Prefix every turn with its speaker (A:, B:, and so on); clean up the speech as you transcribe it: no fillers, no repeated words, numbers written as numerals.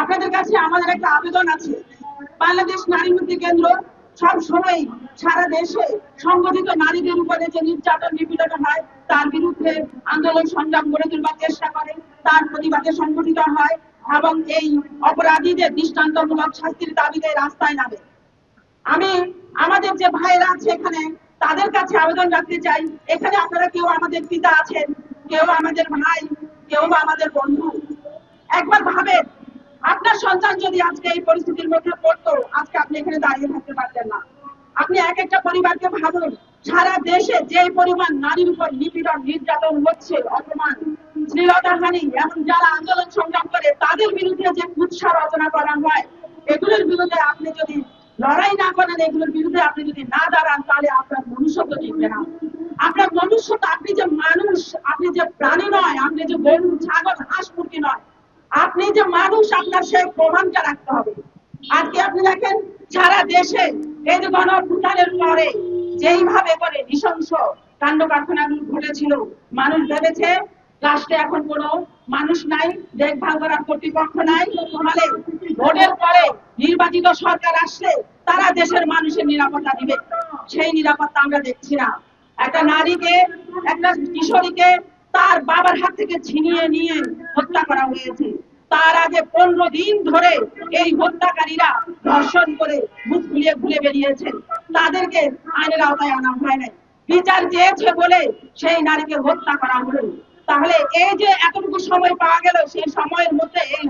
A: আপনাদের কাছে আমাদের একটা আবেদন আছে। বাংলাদেশ নারী মুক্তি কেন্দ্র সব সময় সারা দেশে সংগঠিত নারীদের উপরে যে নির্যাতন নিপীড়ন হয় তার বিরুদ্ধে আন্দোলন সংগ্রাম গড়ে তুলবার চেষ্টা করে, তার প্রতিবাদে সংগঠিত হয় এবং এই অপরাধীদের দৃষ্টান্তমূলক শাস্তির দাবিতে রাস্তায় নামে। আমি আমাদের যে ভাইরা আছে এখানে তাদের কাছে আবেদন রাখতে চাই, এখানে আপনারা কেউ আমাদের পিতা আছেন, কেউ আমাদের ভাই, কেউ আমাদের বন্ধু। একবার ভাবেন, আপনার সন্তান যদি আজকে এই পরিস্থিতির মধ্যে পড়তো, আজকে আপনি এখানে দাঁড়িয়ে থাকতে পারতেন না। আপনি এক একটা পরিবারকে ভাবুন, সারা দেশে যে পরিমাণ নারীর উপর নিপীড়ন নির্যাতন হচ্ছে, অপমান শ্লীলতাহানি, এবং যারা আন্দোলন সংগ্রাম করে তাদের বিরুদ্ধে যে কুৎসা রচনা করা হয়, এগুলোর বিরুদ্ধে আপনি যদি লড়াই না করেন, এগুলোর বিরুদ্ধে আপনি যদি না দাঁড়ান, তাহলে আপনার মনুষ্যত্ব টিকবে না। আপনার মনুষ্যত্ব, আপনি যে মানুষ, আপনি যে প্রাণী নয়, আপনি যে গরু ছাগল হাঁস মুরগি নয়, আপনি যে মানুষ, আপনার সেই প্রমাণটা রাখতে হবে। আজকে আপনি দেখেন সারা দেশে এই যে গণঅভ্যুত্থানের পরে যেইভাবে করে নৃশংস কাণ্ড কারখানাগুলো ঘটেছিল, মানুষ ভেবেছে রাষ্ট্রে এখন কোনো মানুষ নাই, দেখভাল করার কর্তৃপক্ষ নাই, তাহলে ভোটের পরে নির্বাচিত সরকার আসলে তারা দেশের মানুষের নিরাপত্তা দিবে। সেই নিরাপত্তা আমরা দেখছি না। একটা নারীকে, একটা কিশোরীকে তার বাবার হাত থেকে ছিনিয়ে নিয়ে হত্যা করা হয়েছে। তার আগে 15 দিন ধরে এই হত্যাকারীরা ধর্ষণ করে মুখ খুলে ঘুরে বেরিয়েছে, তাদেরকে আইনের আওতায় আনা হয় নাই। বিচার চেয়েছে বলে সেই নারীকে হত্যা করা হলো। তাহলে এই যে এতটুকু সময় পাওয়া গেল, সেই সময়ের মধ্যে এই